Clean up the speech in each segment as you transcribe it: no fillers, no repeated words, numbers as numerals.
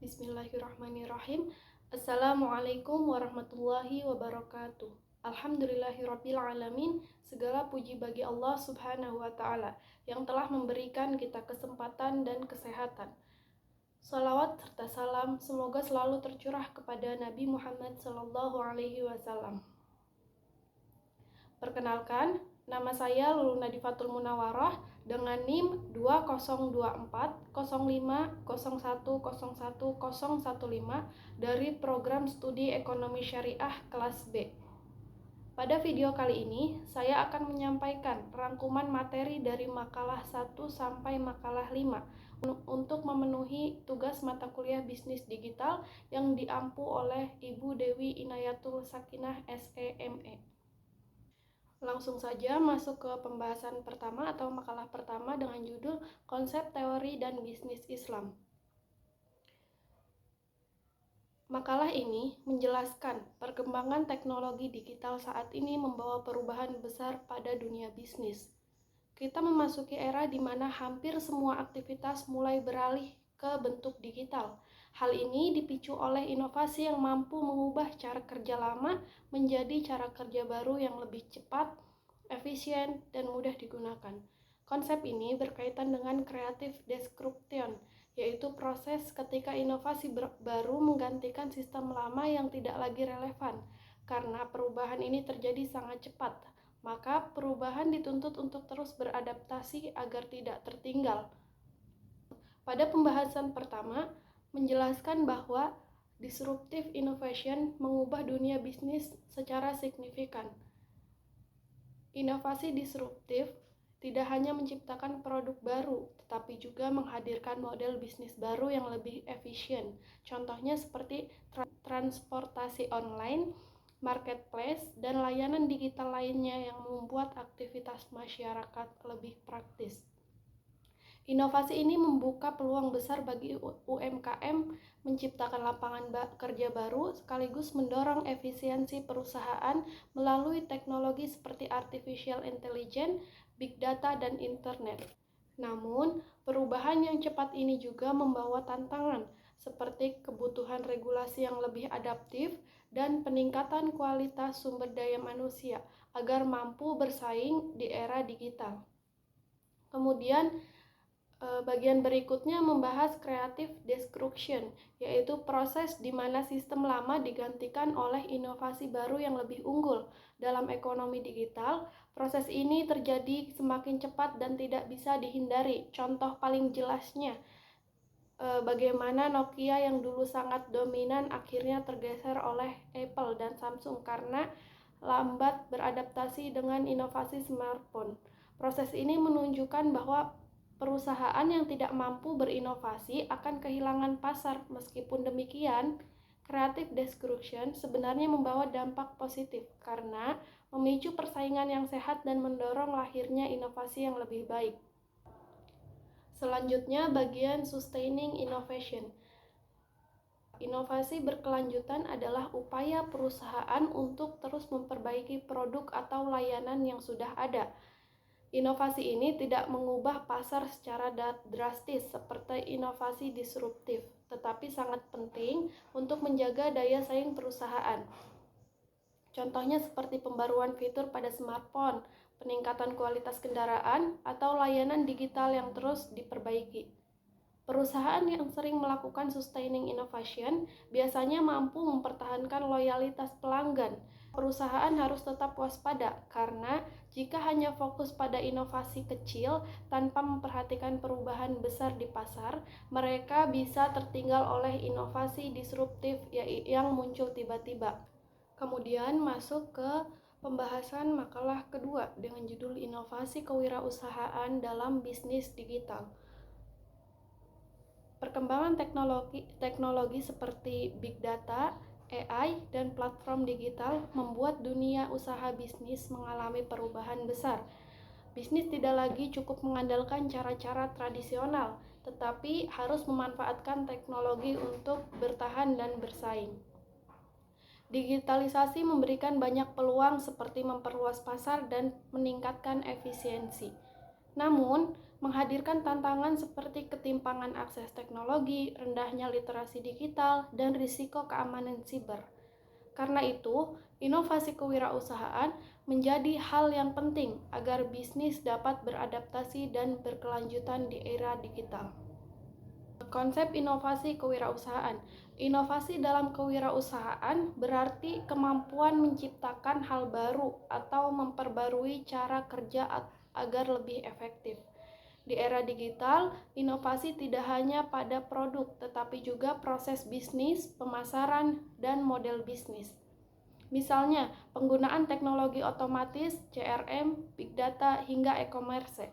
Bismillahirrahmanirrahim. Assalamualaikum warahmatullahi wabarakatuh. Alhamdulillahirabbil alamin. Segala puji bagi Allah Subhanahu wa taala yang telah memberikan kita kesempatan dan kesehatan. Salawat serta salam semoga selalu tercurah kepada Nabi Muhammad sallallahu alaihi wasallam. Perkenalkan, nama saya Lulu Nadifatul Munawarah dengan NIM 20240501011015 dari Program Studi Ekonomi Syariah kelas B. Pada video kali ini, saya akan menyampaikan rangkuman materi dari makalah 1 sampai makalah 5 untuk memenuhi tugas mata kuliah bisnis digital yang diampu oleh Ibu Dewi Inayatul Sakinah SEME. Langsung saja masuk ke pembahasan pertama atau makalah pertama dengan judul Konsep Teori dan Bisnis Islam. Makalah ini menjelaskan perkembangan teknologi digital saat ini membawa perubahan besar pada dunia bisnis. Kita memasuki era di mana hampir semua aktivitas mulai beralih ke bentuk digital. Hal ini dipicu oleh inovasi yang mampu mengubah cara kerja lama menjadi cara kerja baru yang lebih cepat, efisien, dan mudah digunakan. Konsep ini berkaitan dengan creative disruption, yaitu proses ketika inovasi baru menggantikan sistem lama yang tidak lagi relevan. Karena perubahan ini terjadi sangat cepat, maka perubahan dituntut untuk terus beradaptasi agar tidak tertinggal. Pada pembahasan pertama, menjelaskan bahwa disruptive innovation mengubah dunia bisnis secara signifikan. Inovasi disruptif tidak hanya menciptakan produk baru, tetapi juga menghadirkan model bisnis baru yang lebih efisien. Contohnya seperti transportasi online, marketplace, dan layanan digital lainnya yang membuat aktivitas masyarakat lebih praktis. Inovasi ini membuka peluang besar bagi UMKM menciptakan lapangan kerja baru sekaligus mendorong efisiensi perusahaan melalui teknologi seperti artificial intelligence, big data, dan internet. Namun, perubahan yang cepat ini juga membawa tantangan seperti kebutuhan regulasi yang lebih adaptif dan peningkatan kualitas sumber daya manusia agar mampu bersaing di era digital. Kemudian, bagian berikutnya membahas creative disruption, yaitu proses di mana sistem lama digantikan oleh inovasi baru yang lebih unggul. Dalam ekonomi digital, proses ini terjadi semakin cepat dan tidak bisa dihindari. Contoh paling jelasnya, bagaimana Nokia yang dulu sangat dominan akhirnya tergeser oleh Apple dan Samsung karena lambat beradaptasi dengan inovasi smartphone. Proses ini menunjukkan bahwa perusahaan yang tidak mampu berinovasi akan kehilangan pasar. Meskipun demikian, creative disruption sebenarnya membawa dampak positif karena memicu persaingan yang sehat dan mendorong lahirnya inovasi yang lebih baik. Selanjutnya, bagian sustaining innovation. Inovasi berkelanjutan adalah upaya perusahaan untuk terus memperbaiki produk atau layanan yang sudah ada. Inovasi ini tidak mengubah pasar secara drastis seperti inovasi disruptif, tetapi sangat penting untuk menjaga daya saing perusahaan. Contohnya seperti pembaruan fitur pada smartphone, peningkatan kualitas kendaraan, atau layanan digital yang terus diperbaiki. Perusahaan yang sering melakukan sustaining innovation biasanya mampu mempertahankan loyalitas pelanggan. Perusahaan harus tetap waspada karena jika hanya fokus pada inovasi kecil tanpa memperhatikan perubahan besar di pasar, mereka bisa tertinggal oleh inovasi disruptif yang muncul tiba-tiba. Kemudian masuk ke pembahasan makalah kedua dengan judul Inovasi Kewirausahaan dalam Bisnis Digital. Perkembangan teknologi seperti big data, AI, dan platform digital membuat dunia usaha bisnis mengalami perubahan besar. Bisnis tidak lagi cukup mengandalkan cara-cara tradisional, tetapi harus memanfaatkan teknologi untuk bertahan dan bersaing. Digitalisasi memberikan banyak peluang seperti memperluas pasar dan meningkatkan efisiensi. Namun, menghadirkan tantangan seperti ketimpangan akses teknologi, rendahnya literasi digital, dan risiko keamanan siber. Karena itu, inovasi kewirausahaan menjadi hal yang penting agar bisnis dapat beradaptasi dan berkelanjutan di era digital. Konsep inovasi kewirausahaan. Inovasi dalam kewirausahaan berarti kemampuan menciptakan hal baru atau memperbarui cara kerja agar lebih efektif. Di era digital, inovasi tidak hanya pada produk, tetapi juga proses bisnis, pemasaran, dan model bisnis. Misalnya, penggunaan teknologi otomatis, CRM, big data, hingga e-commerce.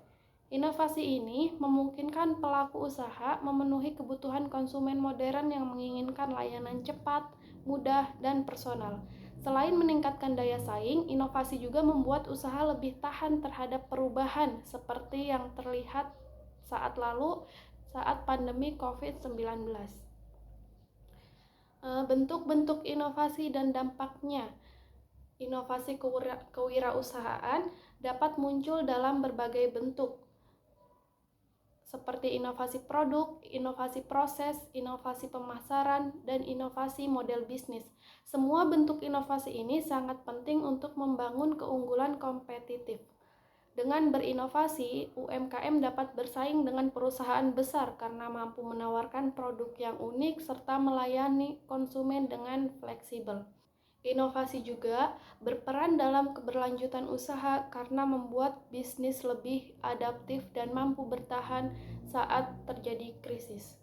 Inovasi ini memungkinkan pelaku usaha memenuhi kebutuhan konsumen modern yang menginginkan layanan cepat, mudah, dan personal. Selain meningkatkan daya saing, inovasi juga membuat usaha lebih tahan terhadap perubahan seperti yang terlihat saat pandemi COVID-19. Bentuk-bentuk inovasi dan dampaknya. Inovasi kewirausahaan dapat muncul dalam berbagai bentuk, seperti inovasi produk, inovasi proses, inovasi pemasaran, dan inovasi model bisnis. Semua bentuk inovasi ini sangat penting untuk membangun keunggulan kompetitif. Dengan berinovasi, UMKM dapat bersaing dengan perusahaan besar karena mampu menawarkan produk yang unik serta melayani konsumen dengan fleksibel. Inovasi juga berperan dalam keberlanjutan usaha karena membuat bisnis lebih adaptif dan mampu bertahan saat terjadi krisis.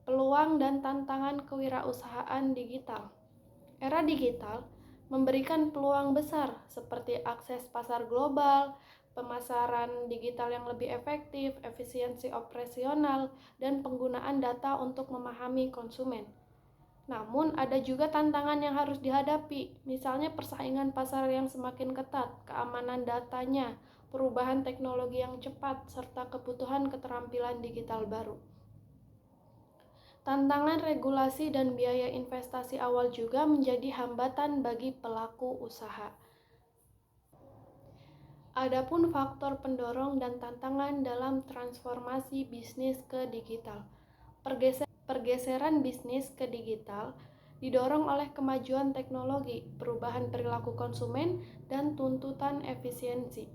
Peluang dan tantangan kewirausahaan digital. Era digital memberikan peluang besar seperti akses pasar global, pemasaran digital yang lebih efektif, efisiensi operasional, dan penggunaan data untuk memahami konsumen. Namun, ada juga tantangan yang harus dihadapi, misalnya persaingan pasar yang semakin ketat, keamanan datanya, perubahan teknologi yang cepat, serta kebutuhan keterampilan digital baru. Tantangan regulasi dan biaya investasi awal juga menjadi hambatan bagi pelaku usaha. Adapun faktor pendorong dan tantangan dalam transformasi bisnis ke digital. Pergeseran bisnis ke digital didorong oleh kemajuan teknologi, perubahan perilaku konsumen, dan tuntutan efisiensi.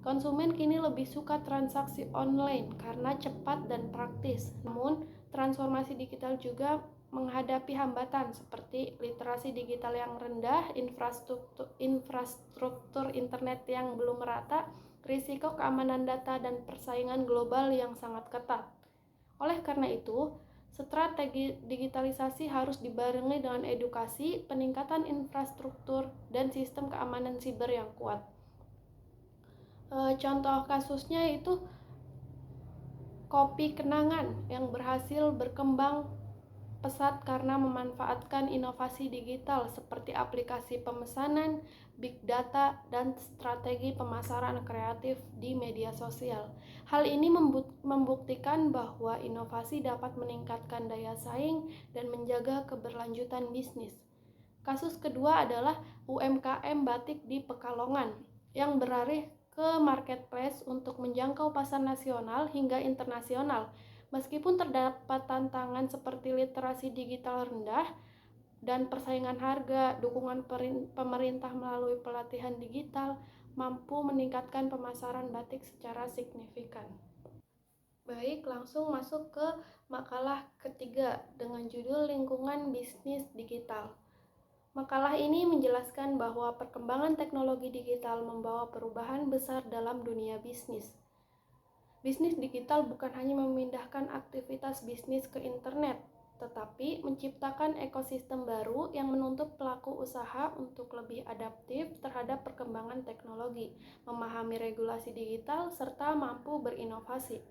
Konsumen kini lebih suka transaksi online karena cepat dan praktis. Namun, transformasi digital juga menghadapi hambatan seperti literasi digital yang rendah, infrastruktur internet yang belum merata, risiko keamanan data, dan persaingan global yang sangat ketat. Oleh karena itu, strategi digitalisasi harus dibarengi dengan edukasi, peningkatan infrastruktur, dan sistem keamanan siber yang kuat. Contoh kasusnya itu Kopi Kenangan yang berhasil berkembang pesat karena memanfaatkan inovasi digital seperti aplikasi pemesanan, big data, dan strategi pemasaran kreatif di media sosial. Hal ini membuktikan bahwa inovasi dapat meningkatkan daya saing dan menjaga keberlanjutan bisnis. Kasus kedua adalah UMKM batik di Pekalongan yang beralih ke marketplace untuk menjangkau pasar nasional hingga internasional. Meskipun terdapat tantangan seperti literasi digital rendah dan persaingan harga, dukungan pemerintah melalui pelatihan digital mampu meningkatkan pemasaran batik secara signifikan. Baik, langsung masuk ke makalah ketiga dengan judul Lingkungan Bisnis Digital. Makalah ini menjelaskan bahwa perkembangan teknologi digital membawa perubahan besar dalam dunia bisnis. Bisnis digital bukan hanya memindahkan aktivitas bisnis ke internet, tetapi menciptakan ekosistem baru yang menuntut pelaku usaha untuk lebih adaptif terhadap perkembangan teknologi, memahami regulasi digital, serta mampu berinovasi.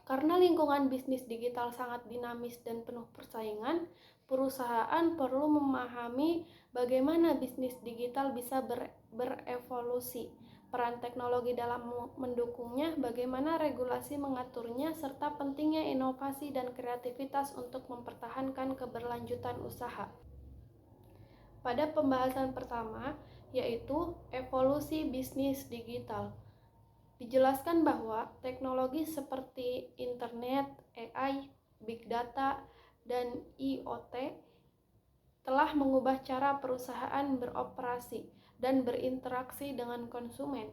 Karena lingkungan bisnis digital sangat dinamis dan penuh persaingan, perusahaan perlu memahami bagaimana bisnis digital bisa berevolusi, peran teknologi dalam mendukungnya, bagaimana regulasi mengaturnya, serta pentingnya inovasi dan kreativitas untuk mempertahankan keberlanjutan usaha. Pada pembahasan pertama, yaitu evolusi bisnis digital. Dijelaskan bahwa teknologi seperti internet, AI, big data, dan IoT telah mengubah cara perusahaan beroperasi dan berinteraksi dengan konsumen.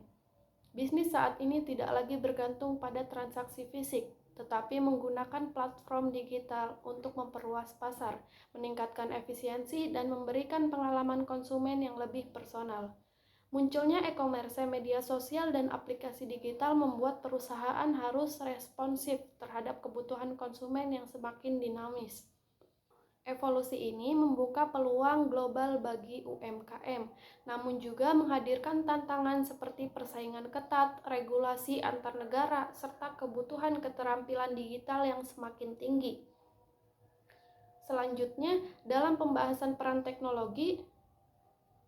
Bisnis saat ini tidak lagi bergantung pada transaksi fisik, tetapi menggunakan platform digital untuk memperluas pasar, meningkatkan efisiensi, dan memberikan pengalaman konsumen yang lebih personal. Munculnya e-commerce, media sosial, dan aplikasi digital membuat perusahaan harus responsif terhadap kebutuhan konsumen yang semakin dinamis. Evolusi ini membuka peluang global bagi UMKM, namun juga menghadirkan tantangan seperti persaingan ketat, regulasi antar negara, serta kebutuhan keterampilan digital yang semakin tinggi. Selanjutnya, dalam pembahasan peran teknologi,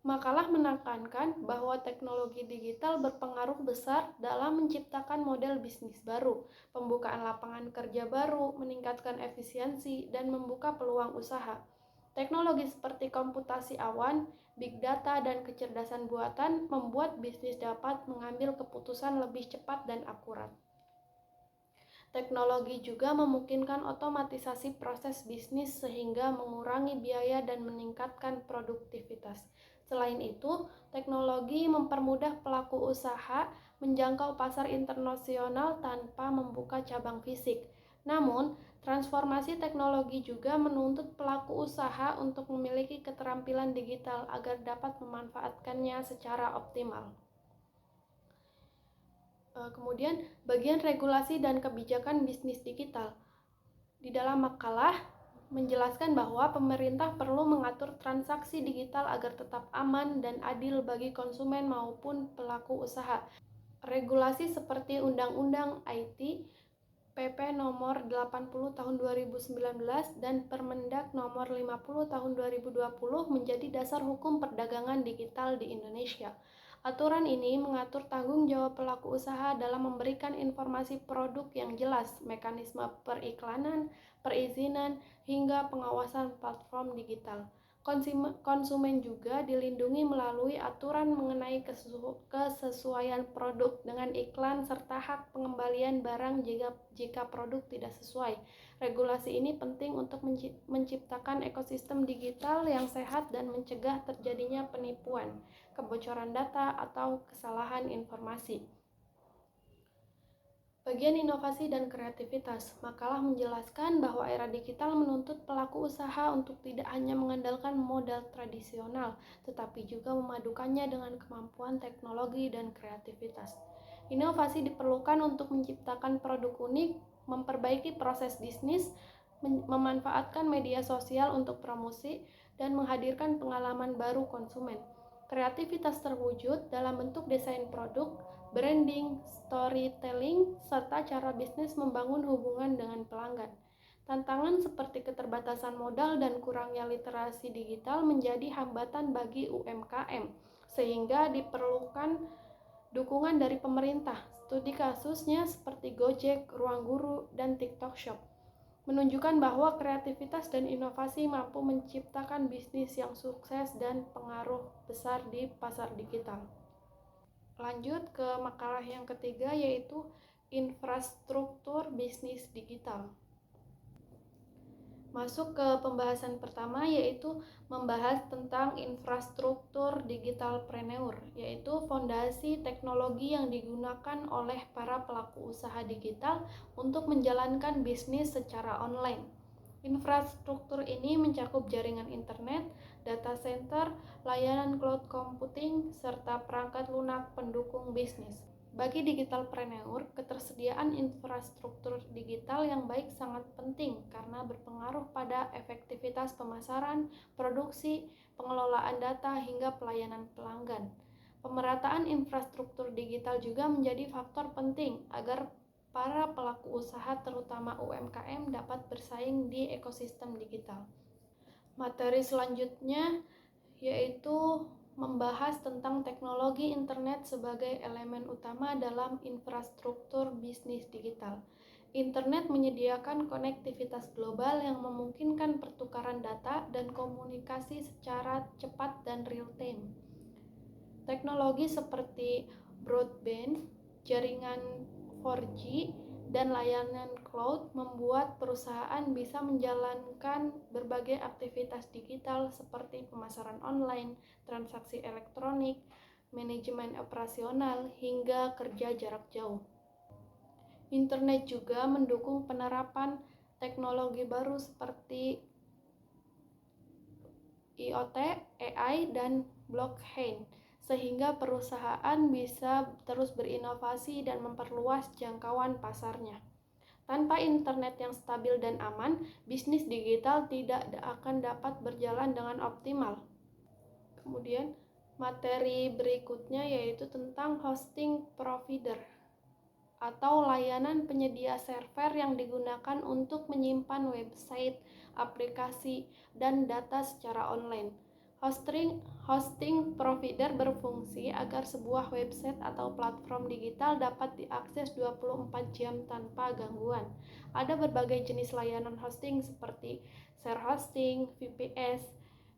makalah menekankan bahwa teknologi digital berpengaruh besar dalam menciptakan model bisnis baru, pembukaan lapangan kerja baru, meningkatkan efisiensi, dan membuka peluang usaha. Teknologi seperti komputasi awan, big data, dan kecerdasan buatan membuat bisnis dapat mengambil keputusan lebih cepat dan akurat. Teknologi juga memungkinkan otomatisasi proses bisnis sehingga mengurangi biaya dan meningkatkan produktivitas. Selain itu, teknologi mempermudah pelaku usaha menjangkau pasar internasional tanpa membuka cabang fisik. Namun, transformasi teknologi juga menuntut pelaku usaha untuk memiliki keterampilan digital agar dapat memanfaatkannya secara optimal. Kemudian, bagian regulasi dan kebijakan bisnis digital. Di dalam makalah menjelaskan bahwa pemerintah perlu mengatur transaksi digital agar tetap aman dan adil bagi konsumen maupun pelaku usaha. Regulasi seperti Undang-Undang IT, PP nomor 80 tahun 2019 dan Permendak nomor 50 tahun 2020 menjadi dasar hukum perdagangan digital di Indonesia. Aturan ini mengatur tanggung jawab pelaku usaha dalam memberikan informasi produk yang jelas, mekanisme periklanan, perizinan, hingga pengawasan platform digital. Konsumen juga dilindungi melalui aturan mengenai kesesuaian produk dengan iklan serta hak pengembalian barang jika produk tidak sesuai. Regulasi ini penting untuk menciptakan ekosistem digital yang sehat dan mencegah terjadinya penipuan, kebocoran data, atau kesalahan informasi. Bagian inovasi dan kreativitas, makalah menjelaskan bahwa era digital menuntut pelaku usaha untuk tidak hanya mengandalkan modal tradisional, tetapi juga memadukannya dengan kemampuan teknologi dan kreativitas. Inovasi diperlukan untuk menciptakan produk unik, memperbaiki proses bisnis, memanfaatkan media sosial untuk promosi, dan menghadirkan pengalaman baru konsumen. Kreativitas terwujud dalam bentuk desain produk, branding, storytelling, serta cara bisnis membangun hubungan dengan pelanggan. Tantangan seperti keterbatasan modal dan kurangnya literasi digital menjadi hambatan bagi UMKM, sehingga diperlukan dukungan dari pemerintah. Studi kasusnya seperti Gojek, Ruang Guru, dan TikTok Shop menunjukkan bahwa kreativitas dan inovasi mampu menciptakan bisnis yang sukses dan pengaruh besar di pasar digital. Lanjut ke makalah yang ketiga, yaitu infrastruktur bisnis digital. Masuk ke pembahasan pertama, yaitu membahas tentang infrastruktur digitalpreneur, yaitu fondasi teknologi yang digunakan oleh para pelaku usaha digital untuk menjalankan bisnis secara online. Infrastruktur ini mencakup jaringan internet, data center, layanan cloud computing, serta perangkat lunak pendukung bisnis. Bagi digitalpreneur, ketersediaan infrastruktur digital yang baik sangat penting karena berpengaruh pada efektivitas pemasaran, produksi, pengelolaan data, hingga pelayanan pelanggan. Pemerataan infrastruktur digital juga menjadi faktor penting agar para pelaku usaha terutama UMKM dapat bersaing di ekosistem digital. Materi selanjutnya yaitu membahas tentang teknologi internet sebagai elemen utama dalam infrastruktur bisnis digital. Internet menyediakan konektivitas global yang memungkinkan pertukaran data dan komunikasi secara cepat dan real-time. Teknologi seperti broadband, jaringan 4G, dan layanan cloud membuat perusahaan bisa menjalankan berbagai aktivitas digital seperti pemasaran online, transaksi elektronik, manajemen operasional, hingga kerja jarak jauh. Internet juga mendukung penerapan teknologi baru seperti IoT, AI, dan blockchain, sehingga perusahaan bisa terus berinovasi dan memperluas jangkauan pasarnya. Tanpa internet yang stabil dan aman, bisnis digital tidak akan dapat berjalan dengan optimal. Kemudian, materi berikutnya yaitu tentang hosting provider atau layanan penyedia server yang digunakan untuk menyimpan website, aplikasi, dan data secara online. Hosting provider berfungsi agar sebuah website atau platform digital dapat diakses 24 jam tanpa gangguan. Ada berbagai jenis layanan hosting seperti share hosting, VPS,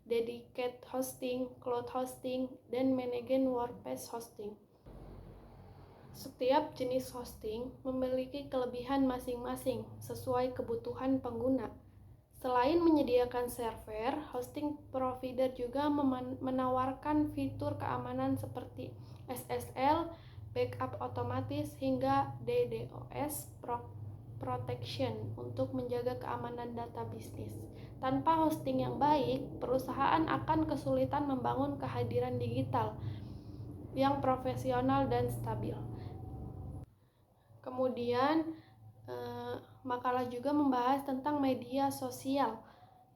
dedicated hosting, cloud hosting, dan managed WordPress hosting. Setiap jenis hosting memiliki kelebihan masing-masing sesuai kebutuhan pengguna. Selain menyediakan server, hosting provider juga menawarkan fitur keamanan seperti SSL, backup otomatis, hingga DDoS protection untuk menjaga keamanan data bisnis. Tanpa hosting yang baik, perusahaan akan kesulitan membangun kehadiran digital yang profesional dan stabil. Kemudian makalah juga membahas tentang media sosial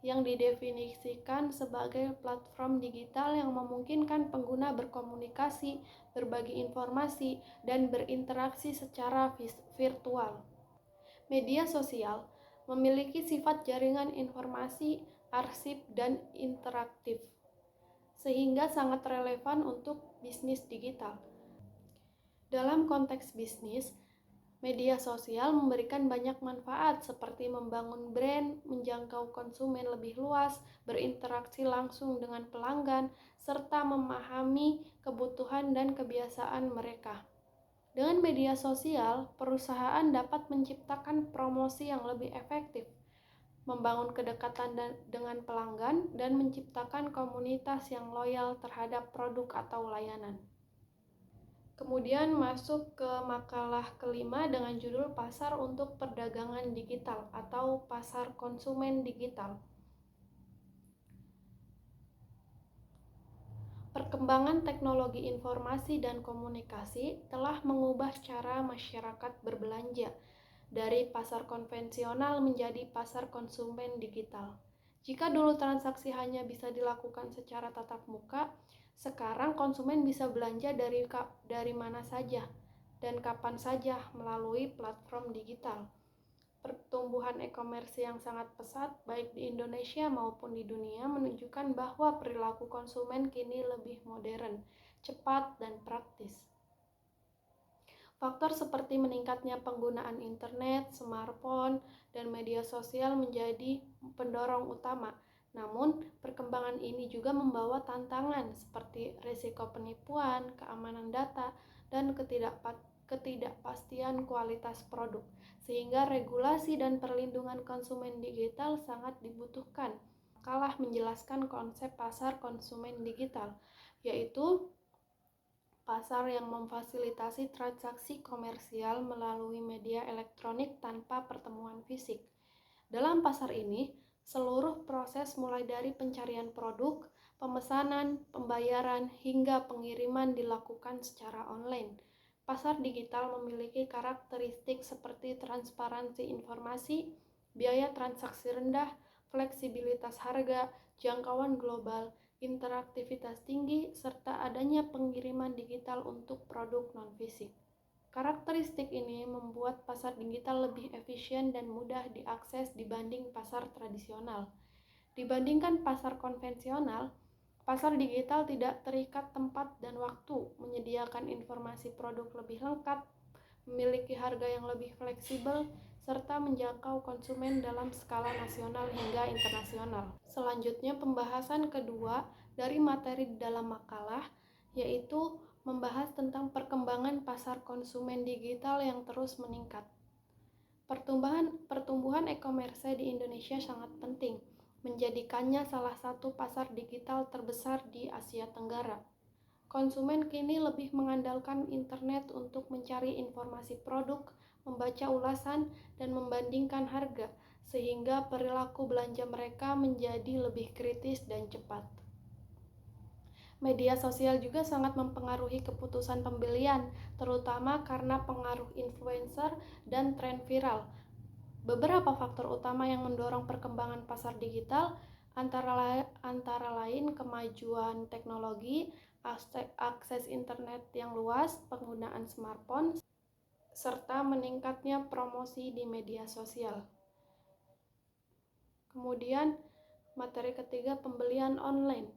yang didefinisikan sebagai platform digital yang memungkinkan pengguna berkomunikasi, berbagi informasi, dan berinteraksi secara virtual. Media sosial memiliki sifat jaringan informasi, arsip, dan interaktif, sehingga sangat relevan untuk bisnis digital. Dalam konteks bisnis, media sosial memberikan banyak manfaat seperti membangun brand, menjangkau konsumen lebih luas, berinteraksi langsung dengan pelanggan, serta memahami kebutuhan dan kebiasaan mereka. Dengan media sosial, perusahaan dapat menciptakan promosi yang lebih efektif, membangun kedekatan dengan pelanggan, dan menciptakan komunitas yang loyal terhadap produk atau layanan. Kemudian masuk ke makalah kelima dengan judul Pasar untuk Perdagangan Digital atau Pasar Konsumen Digital. Perkembangan teknologi informasi dan komunikasi telah mengubah cara masyarakat berbelanja dari pasar konvensional menjadi pasar konsumen digital. Jika dulu transaksi hanya bisa dilakukan secara tatap muka, sekarang konsumen bisa belanja dari mana saja dan kapan saja melalui platform digital. Pertumbuhan e-commerce yang sangat pesat baik di Indonesia maupun di dunia menunjukkan bahwa perilaku konsumen kini lebih modern, cepat, dan praktis. Faktor seperti meningkatnya penggunaan internet, smartphone, dan media sosial menjadi pendorong utama. Namun, perkembangan ini juga membawa tantangan seperti risiko penipuan, keamanan data, dan ketidakpastian kualitas produk, sehingga regulasi dan perlindungan konsumen digital sangat dibutuhkan. Makalah menjelaskan konsep pasar konsumen digital, yaitu pasar yang memfasilitasi transaksi komersial melalui media elektronik tanpa pertemuan fisik. Dalam pasar ini, seluruh proses mulai dari pencarian produk, pemesanan, pembayaran, hingga pengiriman dilakukan secara online. Pasar digital memiliki karakteristik seperti transparansi informasi, biaya transaksi rendah, fleksibilitas harga, jangkauan global, interaktivitas tinggi, serta adanya pengiriman digital untuk produk non-fisik. Karakteristik ini membuat pasar digital lebih efisien dan mudah diakses dibanding pasar tradisional. Dibandingkan pasar konvensional, pasar digital tidak terikat tempat dan waktu, menyediakan informasi produk lebih lengkap, memiliki harga yang lebih fleksibel, serta menjangkau konsumen dalam skala nasional hingga internasional. Selanjutnya, pembahasan kedua dari materi di dalam makalah, yaitu membahas tentang perkembangan pasar konsumen digital yang terus meningkat. Pertumbuhan e-commerce di Indonesia sangat penting, menjadikannya salah satu pasar digital terbesar di Asia Tenggara. Konsumen kini lebih mengandalkan internet untuk mencari informasi produk, membaca ulasan, dan membandingkan harga, sehingga perilaku belanja mereka menjadi lebih kritis dan cepat. Media sosial juga sangat mempengaruhi keputusan pembelian, terutama karena pengaruh influencer dan tren viral. Beberapa faktor utama yang mendorong perkembangan pasar digital antara lain kemajuan teknologi, akses internet yang luas, penggunaan smartphone, serta meningkatnya promosi di media sosial. Kemudian, materi ketiga, pembelian online.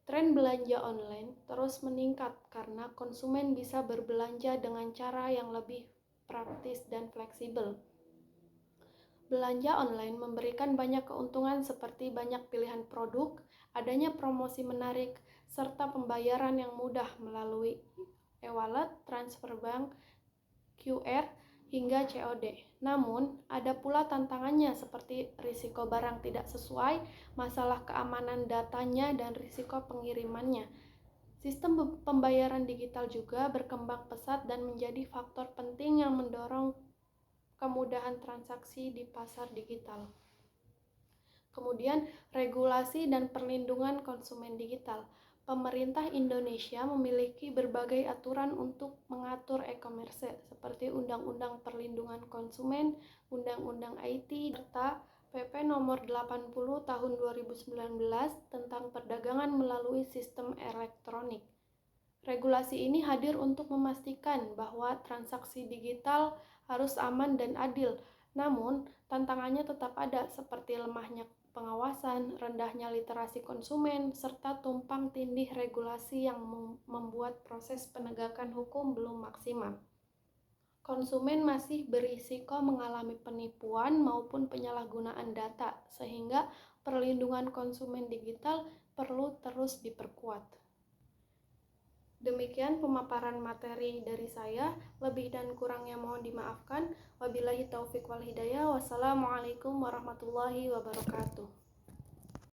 Tren belanja online terus meningkat karena konsumen bisa berbelanja dengan cara yang lebih praktis dan fleksibel. Belanja online memberikan banyak keuntungan seperti banyak pilihan produk, adanya promosi menarik, serta pembayaran yang mudah melalui e-wallet, transfer bank, QR, hingga COD. Namun, ada pula tantangannya seperti risiko barang tidak sesuai, masalah keamanan datanya, dan risiko pengirimannya. Sistem pembayaran digital juga berkembang pesat dan menjadi faktor penting yang mendorong kemudahan transaksi di pasar digital. Kemudian, regulasi dan perlindungan konsumen digital. Pemerintah Indonesia memiliki berbagai aturan untuk mengatur e-commerce seperti Undang-Undang Perlindungan Konsumen, Undang-Undang IT, serta PP Nomor 80 Tahun 2019 tentang perdagangan melalui sistem elektronik. Regulasi ini hadir untuk memastikan bahwa transaksi digital harus aman dan adil. Namun, tantangannya tetap ada seperti lemahnya pengawasan, rendahnya literasi konsumen, serta tumpang tindih regulasi yang membuat proses penegakan hukum belum maksimal. Konsumen masih berisiko mengalami penipuan maupun penyalahgunaan data, sehingga perlindungan konsumen digital perlu terus diperkuat. Demikian pemaparan materi dari saya, lebih dan kurangnya mohon dimaafkan. Wabillahi taufiq wal hidayah. Wassalamualaikum warahmatullahi wabarakatuh.